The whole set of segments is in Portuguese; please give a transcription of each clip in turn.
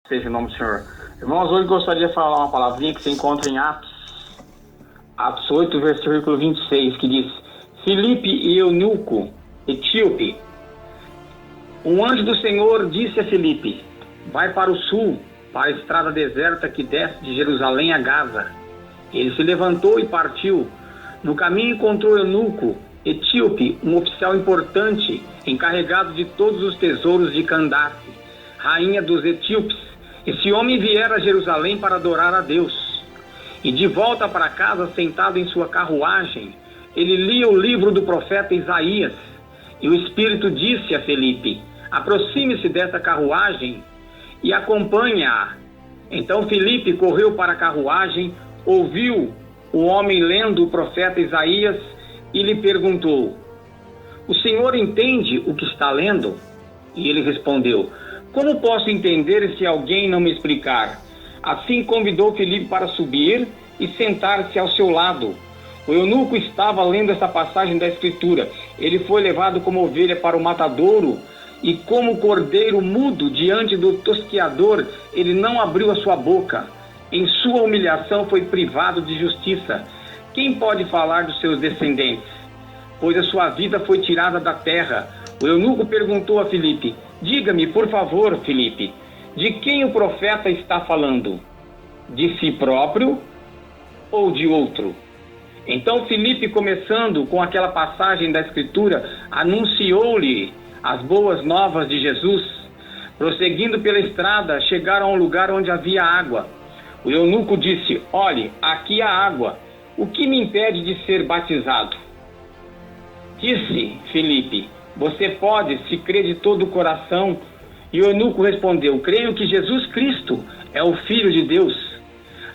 Seja o nome do Senhor. Irmãos, hoje gostaria de falar uma palavrinha que se encontra em Atos 8, versículo 26, que diz: Filipe e eunuco, etíope. Um anjo do Senhor disse a Filipe: vai para o sul, para a estrada deserta que desce de Jerusalém a Gaza. Ele se levantou e partiu. No caminho encontrou eunuco, etíope, um oficial importante, encarregado de todos os tesouros de Candace, rainha dos etíopes. Esse homem viera a Jerusalém para adorar a Deus. E de volta para casa, sentado em sua carruagem, ele lia o livro do profeta Isaías. E o Espírito disse a Filipe: aproxime-se dessa carruagem e acompanhe-a. Então Filipe correu para a carruagem, ouviu o homem lendo o profeta Isaías e lhe perguntou: o senhor entende o que está lendo? E ele respondeu: como posso entender se alguém não me explicar? Assim convidou Filipe para subir e sentar-se ao seu lado. O eunuco estava lendo essa passagem da Escritura. Ele foi levado como ovelha para o matadouro, e como cordeiro mudo diante do tosqueador, ele não abriu a sua boca. Em sua humilhação foi privado de justiça. Quem pode falar dos seus descendentes? Pois a sua vida foi tirada da terra. O eunuco perguntou a Filipe: diga-me, por favor, Filipe, de quem o profeta está falando? De si próprio ou de outro? Então Filipe, começando com aquela passagem da Escritura, anunciou-lhe as boas novas de Jesus. Prosseguindo pela estrada, chegaram a um lugar onde havia água. O eunuco disse: olhe, aqui há água. O que me impede de ser batizado? Disse Filipe: você pode, se crê de todo o coração. E o eunuco respondeu: creio que Jesus Cristo é o Filho de Deus.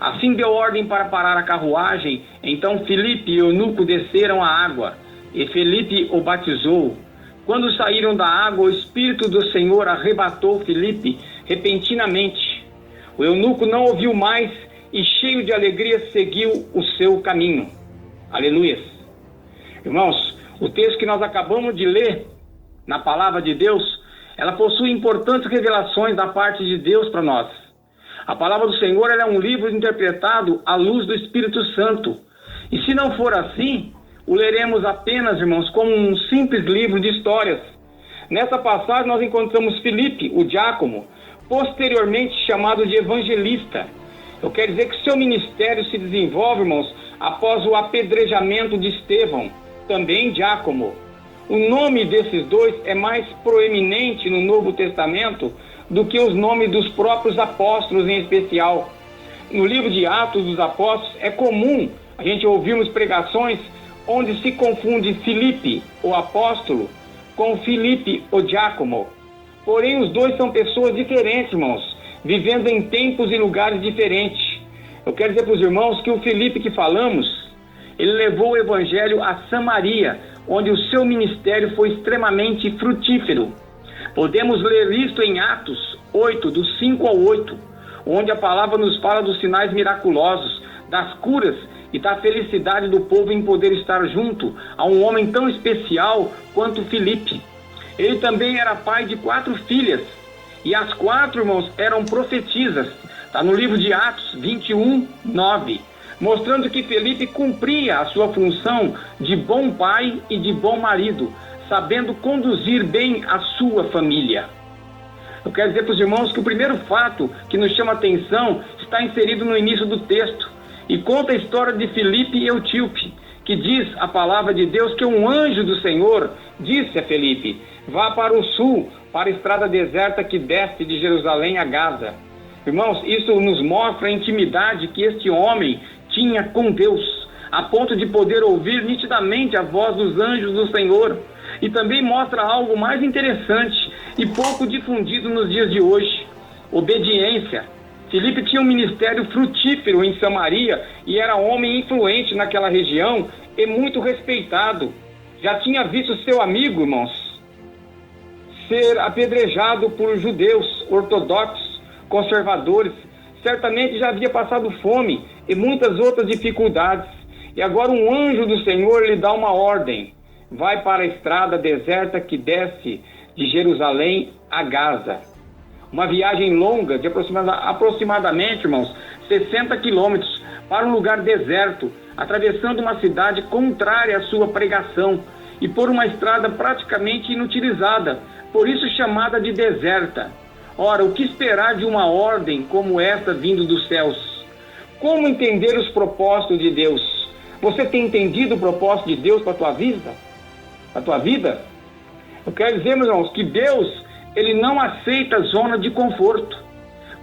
Assim deu ordem para parar a carruagem. Então Filipe e o eunuco desceram à água, e Filipe o batizou. Quando saíram da água, o Espírito do Senhor arrebatou Filipe repentinamente. O eunuco não ouviu mais e, cheio de alegria, seguiu o seu caminho. Aleluia. Irmãos, o texto que nós acabamos de ler, na palavra de Deus, ela possui importantes revelações da parte de Deus para nós. A palavra do Senhor, ela é um livro interpretado à luz do Espírito Santo. E se não for assim, o leremos apenas, irmãos, como um simples livro de histórias. Nessa passagem nós encontramos Filipe, o diácono, posteriormente chamado de evangelista. Eu quero dizer que seu ministério se desenvolve, irmãos, após o apedrejamento de Estevão, também diácono. O nome desses dois é mais proeminente no Novo Testamento do que os nomes dos próprios apóstolos em especial. No livro de Atos dos Apóstolos é comum a gente ouvirmos pregações onde se confunde Filipe, o apóstolo, com Filipe, o diácono. Porém, os dois são pessoas diferentes, irmãos, vivendo em tempos e lugares diferentes. Eu quero dizer para os irmãos que o Filipe que falamos, ele levou o evangelho a Samaria, onde o seu ministério foi extremamente frutífero. Podemos ler isto em Atos 8, do 5 ao 8, onde a palavra nos fala dos sinais miraculosos, das curas e da felicidade do povo em poder estar junto a um homem tão especial quanto Filipe. Ele também era pai de 4 filhas, e as 4, irmãos, eram profetisas. Está no livro de Atos 21, 9, mostrando que Filipe cumpria a sua função de bom pai e de bom marido, sabendo conduzir bem a sua família. Eu quero dizer para os irmãos que o primeiro fato que nos chama a atenção está inserido no início do texto, e conta a história de Filipe e etíope, que diz a palavra de Deus que um anjo do Senhor disse a Filipe: vá para o sul, para a estrada deserta que desce de Jerusalém a Gaza. Irmãos, isso nos mostra a intimidade que este homem tinha com Deus, a ponto de poder ouvir nitidamente a voz dos anjos do Senhor. E também mostra algo mais interessante e pouco difundido nos dias de hoje: obediência. Filipe tinha um ministério frutífero em Samaria e era homem influente naquela região e muito respeitado. Já tinha visto seu amigo, irmãos, ser apedrejado por judeus ortodoxos, conservadores. Certamente já havia passado fome e muitas outras dificuldades. E agora um anjo do Senhor lhe dá uma ordem: vai para a estrada deserta que desce de Jerusalém a Gaza. uma viagem longa de aproximadamente, irmãos, 60 quilômetros para um lugar deserto, atravessando uma cidade contrária à sua pregação e por uma estrada praticamente inutilizada, por isso chamada de deserta. Ora, o que esperar de uma ordem como esta vindo dos céus? Como entender os propósitos de Deus? Você tem entendido o propósito de Deus para a tua vida? Para a tua vida? Eu quero dizer, meus irmãos, que Deus, Ele não aceita zona de conforto.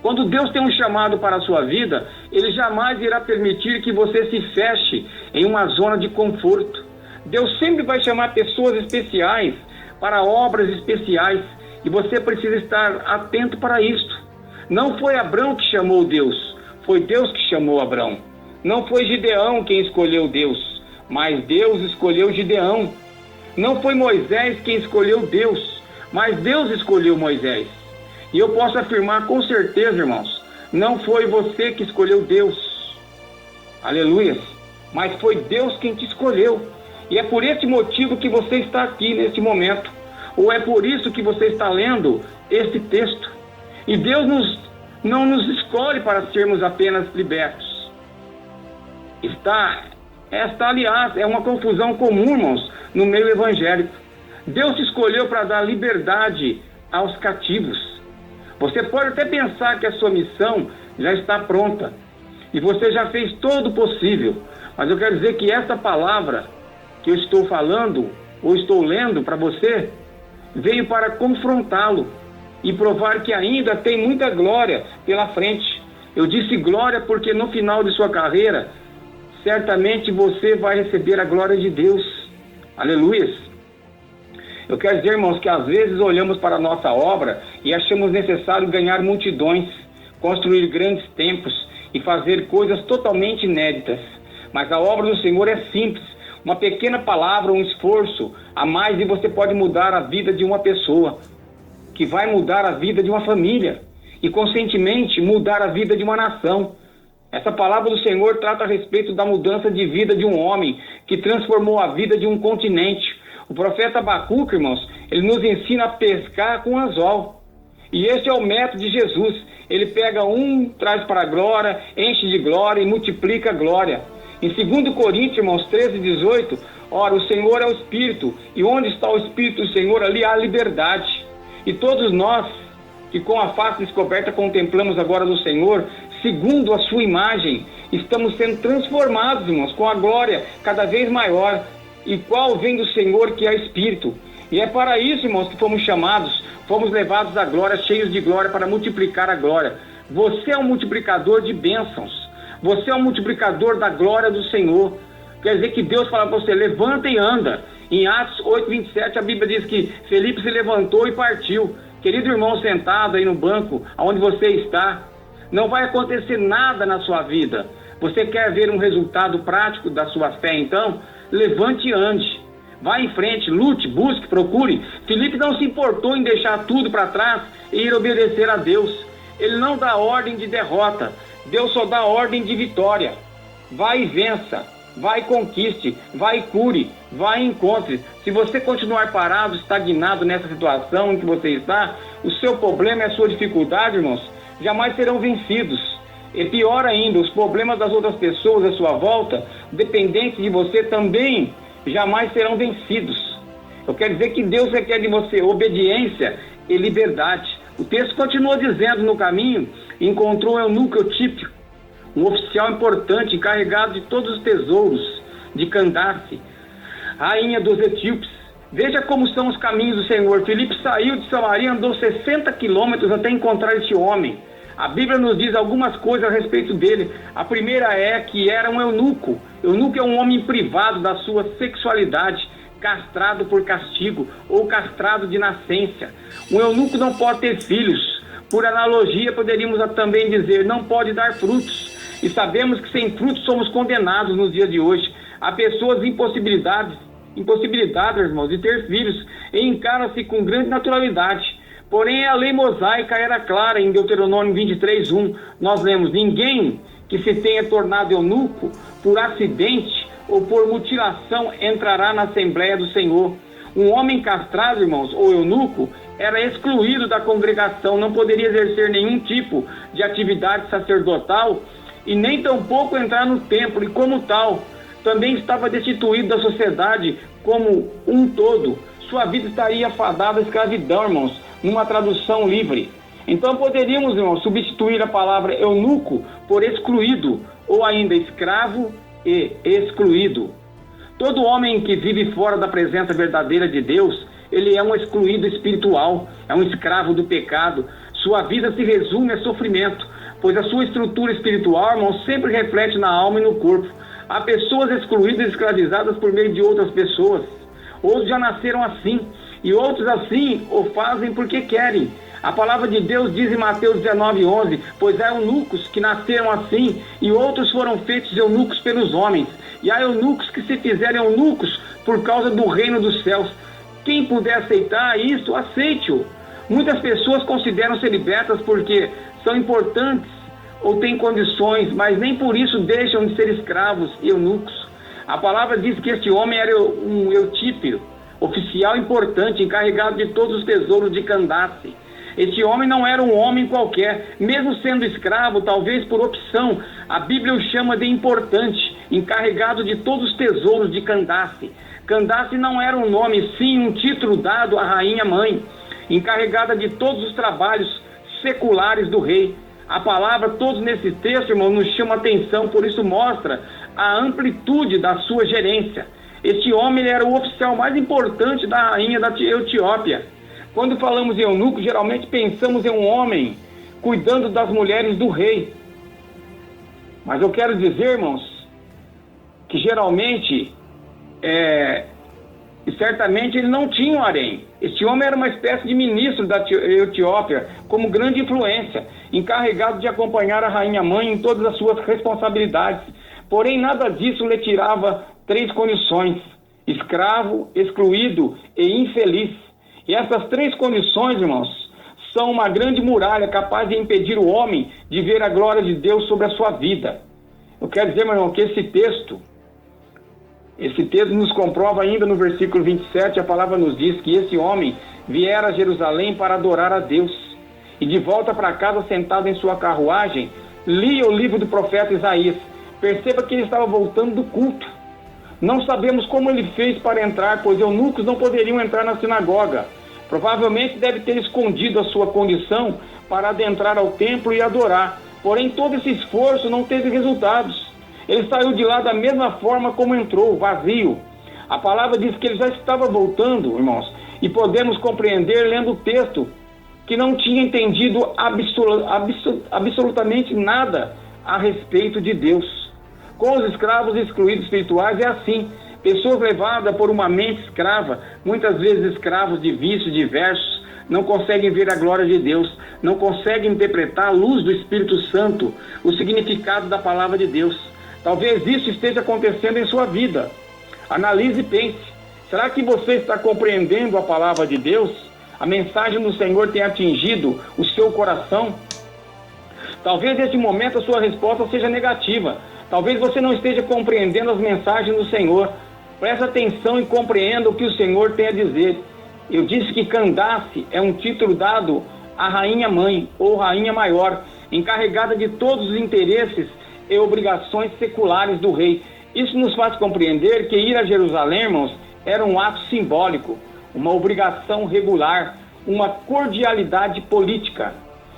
Quando Deus tem um chamado para a sua vida, Ele jamais irá permitir que você se feche em uma zona de conforto. Deus sempre vai chamar pessoas especiais para obras especiais e você precisa estar atento para isto. Não foi Abrão que chamou Deus, foi Deus que chamou Abrão. Não foi Gideão quem escolheu Deus, mas Deus escolheu Gideão. Não foi Moisés quem escolheu Deus, mas Deus escolheu Moisés. E eu posso afirmar com certeza, irmãos, não foi você que escolheu Deus. Aleluia. Mas foi Deus quem te escolheu. E é por esse motivo que você está aqui neste momento. Ou é por isso que você está lendo este texto. E Deus não nos escolhe para sermos apenas libertos. Esta, aliás, é uma confusão comum, irmãos, no meio evangélico. Deus te escolheu para dar liberdade aos cativos. Você pode até pensar que a sua missão já está pronta e você já fez todo o possível, mas eu quero dizer que essa palavra que eu estou falando ou estou lendo para você veio para confrontá-lo e provar que ainda tem muita glória pela frente. Eu disse glória porque no final de sua carreira certamente você vai receber a glória de Deus. Aleluia. Eu quero dizer, irmãos, que às vezes olhamos para a nossa obra e achamos necessário ganhar multidões, construir grandes templos e fazer coisas totalmente inéditas. Mas a obra do Senhor é simples. Uma pequena palavra, um esforço a mais e você pode mudar a vida de uma pessoa, que vai mudar a vida de uma família e, consequentemente, mudar a vida de uma nação. Essa palavra do Senhor trata a respeito da mudança de vida de um homem que transformou a vida de um continente. O profeta Abacuque, irmãos, ele nos ensina a pescar com anzol. E esse é o método de Jesus. Ele pega traz para a glória, enche de glória e multiplica a glória. Em 2 Coríntios, irmãos, 13:18, ora, o Senhor é o Espírito, e onde está o Espírito do Senhor, ali há liberdade. E todos nós, que com a face descoberta contemplamos agora do Senhor, segundo a sua imagem, estamos sendo transformados, irmãos, com a glória cada vez maior, e qual vem do Senhor, que é Espírito. E é para isso, irmãos, que fomos chamados, fomos levados à glória, cheios de glória, para multiplicar a glória. Você é um multiplicador de bênçãos. Você é um multiplicador da glória do Senhor. Quer dizer que Deus fala para você, levanta e anda. Em Atos 8:27, a Bíblia diz que Felipe se levantou e partiu. Querido irmão sentado aí no banco, onde você está, não vai acontecer nada na sua vida. Você quer ver um resultado prático da sua fé, então? Levante e ande. Vá em frente, lute, busque, procure. Felipe não se importou em deixar tudo para trás e ir obedecer a Deus. Ele não dá ordem de derrota. Deus só dá ordem de vitória. Vai e vença. Vai e conquiste. Vai e cure. Vai e encontre. Se você continuar parado, estagnado nessa situação em que você está, o seu problema e a sua dificuldade, irmãos, jamais serão vencidos. E pior ainda, os problemas das outras pessoas à sua volta, dependentes de você, também jamais serão vencidos. Eu quero dizer que Deus requer de você obediência e liberdade. O texto continua dizendo, no caminho, encontrou um eunuco Etíope, um oficial importante, encarregado de todos os tesouros de Candace, rainha dos etíopes. Veja como são os caminhos do Senhor. Filipe saiu de Samaria, andou 60 quilômetros até encontrar este homem. A Bíblia nos diz algumas coisas a respeito dele. A primeira é que era um eunuco. Eunuco é um homem privado da sua sexualidade, castrado por castigo ou castrado de nascença. Um eunuco não pode ter filhos. Por analogia, poderíamos também dizer, não pode dar frutos. E sabemos que sem frutos somos condenados nos dias de hoje. Há pessoas impossibilitadas, irmãos, de ter filhos e encaram-se com grande naturalidade. Porém, a lei mosaica era clara em Deuteronômio 23:1. Nós lemos, ninguém que se tenha tornado eunuco por acidente ou por mutilação entrará na Assembleia do Senhor. Um homem castrado, irmãos, ou eunuco, era excluído da congregação, não poderia exercer nenhum tipo de atividade sacerdotal e nem tampouco entrar no templo, e como tal, também estava destituído da sociedade como um todo. Sua vida estaria fadada à escravidão, irmãos, numa tradução livre. Então poderíamos, irmãos, substituir a palavra eunuco por excluído, ou ainda escravo e excluído. Todo homem que vive fora da presença verdadeira de Deus, ele é um excluído espiritual, é um escravo do pecado. Sua vida se resume a sofrimento, pois a sua estrutura espiritual, irmão, sempre reflete na alma e no corpo. Há pessoas excluídas e escravizadas por meio de outras pessoas. Outros já nasceram assim, e outros assim o fazem porque querem. A palavra de Deus diz em Mateus 19:11, pois há eunucos que nasceram assim, e outros foram feitos eunucos pelos homens. E há eunucos que se fizeram eunucos por causa do reino dos céus. Quem puder aceitar isso, aceite-o. Muitas pessoas consideram-se libertas porque são importantes ou têm condições, mas nem por isso deixam de ser escravos e eunucos. A palavra diz que este homem era um eutípio, oficial importante, encarregado de todos os tesouros de Candace. Este homem não era um homem qualquer, mesmo sendo escravo, talvez por opção. A Bíblia o chama de importante, encarregado de todos os tesouros de Candace. Candace não era um nome, sim um título dado à rainha mãe, encarregada de todos os trabalhos seculares do rei. A palavra, todos nesse texto, irmão, nos chama atenção, por isso mostra a amplitude da sua gerência. Este homem ele era o oficial mais importante da rainha da Etiópia. Quando falamos em eunuco, geralmente pensamos em um homem cuidando das mulheres do rei. Mas eu quero dizer, irmãos, que geralmente, e certamente ele não tinha um harém. Este homem era uma espécie de ministro da Etiópia, como grande influência, encarregado de acompanhar a rainha mãe em todas as suas responsabilidades. Porém, nada disso lhe tirava 3 condições: escravo, excluído e infeliz. E essas 3 condições, irmãos, são uma grande muralha capaz de impedir o homem de ver a glória de Deus sobre a sua vida. Eu quero dizer, meu irmão, que esse texto nos comprova ainda no versículo 27, a palavra nos diz que esse homem viera a Jerusalém para adorar a Deus. E de volta para casa, sentado em sua carruagem, lia o livro do profeta Isaías. Perceba que ele estava voltando do culto. Não sabemos como ele fez para entrar, pois eunucos não poderiam entrar na sinagoga. Provavelmente deve ter escondido a sua condição para adentrar ao templo e adorar. Porém, todo esse esforço não teve resultados. Ele saiu de lá da mesma forma como entrou, vazio. A palavra diz que ele já estava voltando, irmãos, e podemos compreender lendo o texto que não tinha entendido absolutamente nada a respeito de Deus. Com os escravos excluídos espirituais é assim. Pessoas levadas por uma mente escrava, muitas vezes escravos de vícios diversos, não conseguem ver a glória de Deus, não conseguem interpretar a luz do Espírito Santo, o significado da palavra de Deus. Talvez isso esteja acontecendo em sua vida. Analise e pense. Será que você está compreendendo a palavra de Deus? A mensagem do Senhor tem atingido o seu coração? Talvez neste momento a sua resposta seja negativa. Talvez você não esteja compreendendo as mensagens do Senhor. Preste atenção e compreenda o que o Senhor tem a dizer. Eu disse que Candace é um título dado à rainha mãe ou rainha maior, encarregada de todos os interesses e obrigações seculares do rei. Isso nos faz compreender que ir a Jerusalém, irmãos, era um ato simbólico, uma obrigação regular, uma cordialidade política.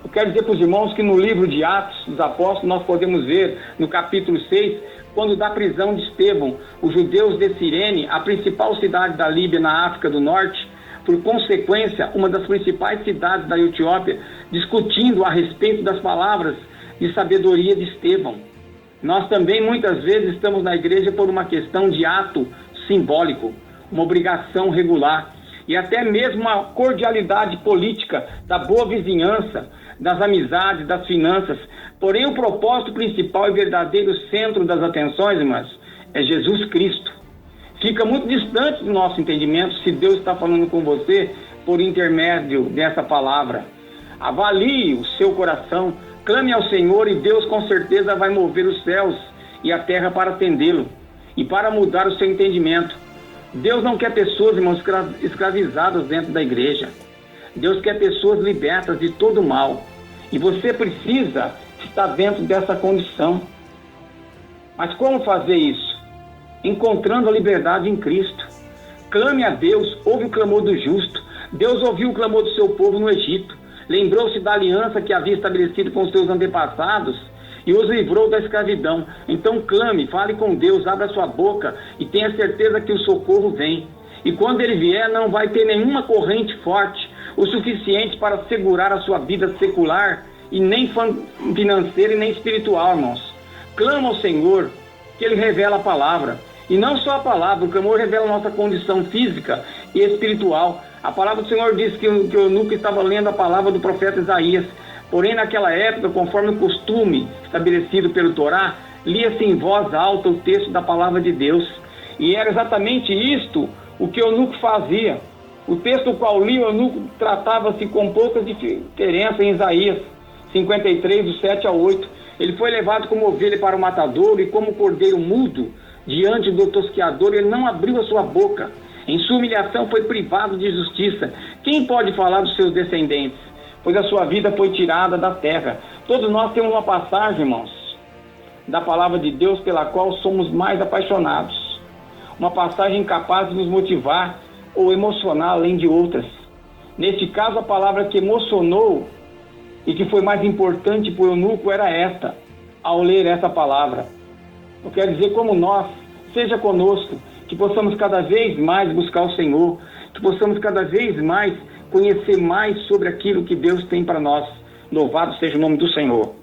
Eu quero dizer para os irmãos que no livro de Atos dos Apóstolos nós podemos ver, no capítulo 6, quando da prisão de Estevão, os judeus de Cirene, a principal cidade da Líbia na África do Norte, por consequência, uma das principais cidades da Etiópia, discutindo a respeito das palavras de sabedoria de Estevão. Nós também muitas vezes estamos na igreja por uma questão de ato simbólico, uma obrigação regular e até mesmo uma cordialidade política da boa vizinhança, das amizades, das finanças. Porém, o propósito principal e verdadeiro centro das atenções, irmãs, é Jesus Cristo. Fica muito distante do nosso entendimento se Deus está falando com você por intermédio dessa palavra. Avalie o seu coração, clame ao Senhor e Deus com certeza vai mover os céus e a terra para atendê-lo e para mudar o seu entendimento. Deus não quer pessoas, irmãos, escravizadas dentro da igreja. Deus quer pessoas libertas de todo mal. E você precisa estar dentro dessa condição. Mas como fazer isso? Encontrando a liberdade em Cristo. Clame a Deus, ouve o clamor do justo. Deus ouviu o clamor do seu povo no Egito. Lembrou-se da aliança que havia estabelecido com os seus antepassados e os livrou da escravidão. Então clame, fale com Deus, abra sua boca e tenha certeza que o socorro vem. E quando ele vier, não vai ter nenhuma corrente forte o suficiente para segurar a sua vida secular e nem financeira e nem espiritual, irmãos. Clama ao Senhor, que Ele revela a palavra. E não só a palavra, o clamor revela a nossa condição física e espiritual. A palavra do Senhor diz que o eunuco estava lendo a palavra do profeta Isaías. Porém, naquela época, conforme o costume estabelecido pelo Torá, lia-se em voz alta o texto da palavra de Deus. E era exatamente isto o que o eunuco fazia. O texto qual lia o eunuco tratava-se com poucas diferenças em Isaías 53, do 7 ao 8. Ele foi levado como ovelha para o matadouro e como cordeiro mudo diante do tosqueador, ele não abriu a sua boca. Em sua humilhação foi privado de justiça. Quem pode falar dos seus descendentes? Pois a sua vida foi tirada da terra. Todos nós temos uma passagem, irmãos, da palavra de Deus pela qual somos mais apaixonados. Uma passagem capaz de nos motivar ou emocionar além de outras. Neste caso, a palavra que emocionou e que foi mais importante para o eunuco era esta, ao ler essa palavra. Eu quero dizer, como nós, seja conosco, que possamos cada vez mais buscar o Senhor, que possamos cada vez mais conhecer mais sobre aquilo que Deus tem para nós. Louvado seja o nome do Senhor.